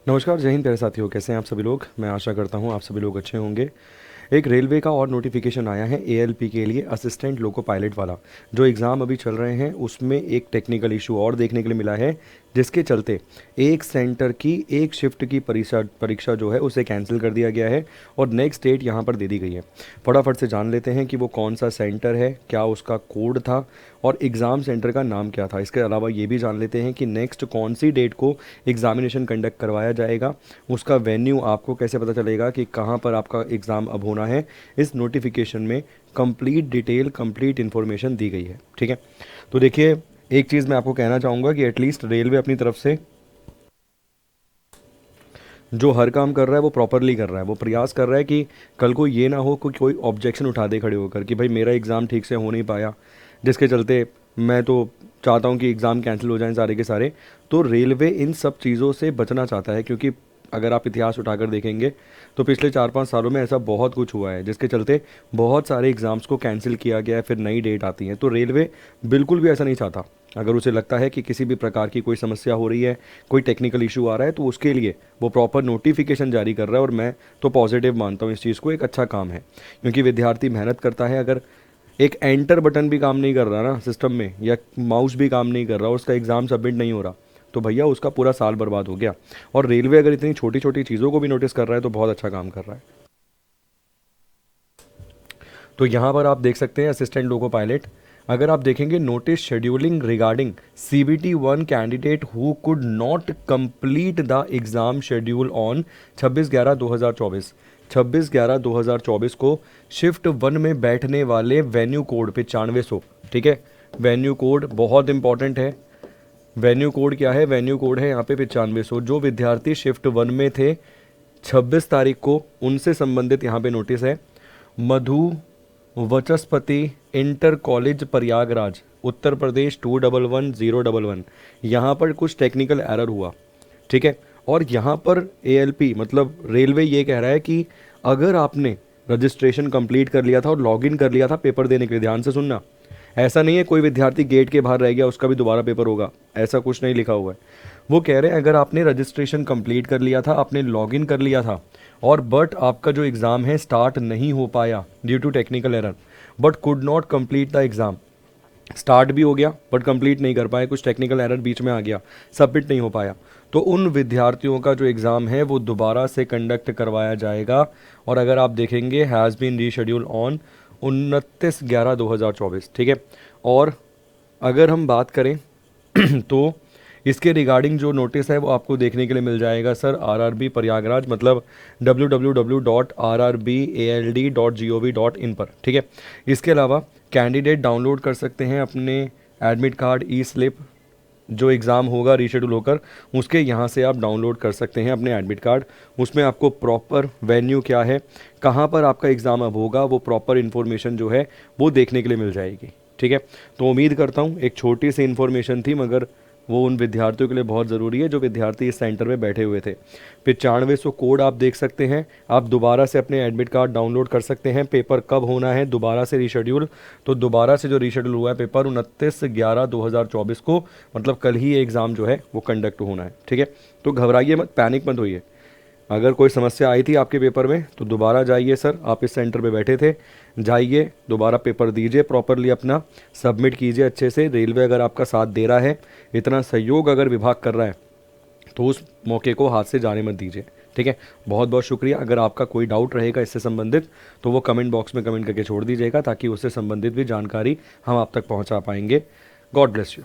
नमस्कार, जय हिंद प्यारे साथियों। कैसे हैं आप सभी लोग। मैं आशा करता हूं आप सभी लोग अच्छे होंगे। एक रेलवे का और नोटिफिकेशन आया है एएलपी के लिए, असिस्टेंट लोको पायलट वाला। जो एग्ज़ाम अभी चल रहे हैं उसमें एक टेक्निकल इशू और देखने के लिए मिला है, जिसके चलते एक सेंटर की एक शिफ्ट की परीक्षा परीक्षा जो है उसे कैंसिल कर दिया गया है और नेक्स्ट डेट यहाँ पर दे दी गई है। फटाफट से जान लेते हैं कि वो कौन सा सेंटर है, क्या उसका कोड था और एग्ज़ाम सेंटर का नाम क्या था। इसके अलावा ये भी जान लेते हैं कि नेक्स्ट कौन सी डेट को एग्ज़ामिनेशन कंडक्ट करवाया जाएगा, उसका वेन्यू आपको कैसे पता चलेगा कि कहाँ पर आपका एग्ज़ाम अब होना है। इस नोटिफिकेशन में कंप्लीट डिटेल, कंप्लीट इन्फॉर्मेशन दी गई है। ठीक है, तो देखिए, एक चीज़ मैं आपको कहना चाहूँगा कि एटलीस्ट रेलवे अपनी तरफ से जो हर काम कर रहा है वो प्रॉपरली कर रहा है। वो प्रयास कर रहा है कि कल को ये ना हो कि कोई ऑब्जेक्शन उठा दे खड़े होकर कि भाई मेरा एग्ज़ाम ठीक से हो नहीं पाया, जिसके चलते मैं तो चाहता हूँ कि एग्ज़ाम कैंसिल हो जाएं सारे के सारे। तो रेलवे इन सब चीज़ों से बचना चाहता है, क्योंकि अगर आप इतिहास उठाकर देखेंगे तो पिछले 4-5 सालों में ऐसा बहुत कुछ हुआ है, जिसके चलते बहुत सारे एग्ज़ाम्स को कैंसिल किया गया है, फिर नई डेट आती है। तो रेलवे बिल्कुल भी ऐसा नहीं चाहता। अगर उसे लगता है कि किसी भी प्रकार की कोई समस्या हो रही है, कोई टेक्निकल इशू आ रहा है, तो उसके लिए वो प्रॉपर नोटिफिकेशन जारी कर रहा है। और मैं तो पॉजिटिव मानता हूँ इस चीज़ को, एक अच्छा काम है, क्योंकि विद्यार्थी मेहनत करता है। अगर एक एंटर बटन भी काम नहीं कर रहा ना सिस्टम में, या माउस भी काम नहीं कर रहा और उसका एग्ज़ाम सबमिट नहीं हो रहा, तो भैया उसका पूरा साल बर्बाद हो गया। और रेलवे अगर इतनी छोटी छोटी चीज़ों को भी नोटिस कर रहा है तो बहुत अच्छा काम कर रहा है। तो यहाँ पर आप देख सकते हैं असिस्टेंट लोको पायलट। अगर आप देखेंगे notice scheduling regarding CBT 1 candidate who could not complete the exam schedule on 26/11/2024। 26/11/2024 को शिफ्ट 1 में बैठने वाले वेन्यू कोड 9500। ठीक है, वेन्यू कोड बहुत इंपॉर्टेंट है। वेन्यू कोड क्या है? वेन्यू कोड है यहाँ पे 9500। जो विद्यार्थी शिफ्ट 1 में थे 26 तारीख को, उनसे संबंधित यहाँ पे नोटिस है। मधु वचस्पति इंटर कॉलेज प्रयागराज, उत्तर प्रदेश 211011। यहाँ पर कुछ टेक्निकल एरर हुआ। ठीक है, और यहाँ पर ALP मतलब रेलवे ये कह रहा है कि अगर आपने रजिस्ट्रेशन कंप्लीट कर लिया था और लॉगिन कर लिया था पेपर देने के लिए, ध्यान से सुनना, ऐसा नहीं है कोई विद्यार्थी गेट के बाहर रह गया उसका भी दोबारा पेपर होगा, ऐसा कुछ नहीं लिखा हुआ है। वो कह रहे हैं अगर आपने रजिस्ट्रेशन कंप्लीट कर लिया था, आपने लॉगिन कर लिया था, और बट आपका जो एग्ज़ाम है स्टार्ट नहीं हो पाया due to technical error, but could not complete the exam, start भी हो गया बट कंप्लीट नहीं कर पाए, कुछ टेक्निकल एरर बीच में आ गया, सबमिट नहीं हो पाया, तो उन विद्यार्थियों का जो एग्ज़ाम है वो दोबारा से कंडक्ट करवाया जाएगा। और अगर आप देखेंगे हैज़ बीन रीशेड्यूल ऑन 29/11/2024। ठीक है, और अगर हम बात करें तो इसके रिगार्डिंग जो नोटिस है वो आपको देखने के लिए मिल जाएगा सर RRB प्रयागराज, मतलब www.rrbald.gov.in पर। ठीक है, इसके अलावा कैंडिडेट डाउनलोड कर सकते हैं अपने एडमिट कार्ड, ई स्लिप, जो एग्ज़ाम होगा रीशेड्यूल होकर उसके यहाँ से आप डाउनलोड कर सकते हैं अपने एडमिट कार्ड। उसमें आपको प्रॉपर वेन्यू क्या है, कहाँ पर आपका एग्ज़ाम अब होगा, वो प्रॉपर इन्फॉर्मेशन जो है वो देखने के लिए मिल जाएगी। ठीक है, तो उम्मीद करता हूँ एक छोटी सी इन्फॉर्मेशन थी, मगर वो उन विद्यार्थियों के लिए बहुत ज़रूरी है जो विद्यार्थी इस सेंटर में बैठे हुए थे। 9500 कोड आप देख सकते हैं, आप दोबारा से अपने एडमिट कार्ड डाउनलोड कर सकते हैं। पेपर कब होना है दोबारा से रीशेड्यूल, तो दोबारा से जो रीशेड्यूल हुआ है पेपर 29/11/2024 को, मतलब कल ही ये एग्ज़ाम जो है वो कंडक्ट होना है। ठीक है, तो घबराइए मत, पैनिक मत होइए। अगर कोई समस्या आई थी आपके पेपर में तो दोबारा जाइए, सर आप इस सेंटर पे बैठे थे, जाइए दोबारा पेपर दीजिए, प्रॉपरली अपना सबमिट कीजिए अच्छे से। रेलवे अगर आपका साथ दे रहा है, इतना सहयोग अगर विभाग कर रहा है, तो उस मौके को हाथ से जाने मत दीजिए। ठीक है, बहुत बहुत शुक्रिया। अगर आपका कोई डाउट रहेगा इससे संबंधित तो वो कमेंट बॉक्स में कमेंट करके छोड़ दीजिएगा, ताकि उससे संबंधित भी जानकारी हम आप तक पहुँचा पाएंगे। God bless you.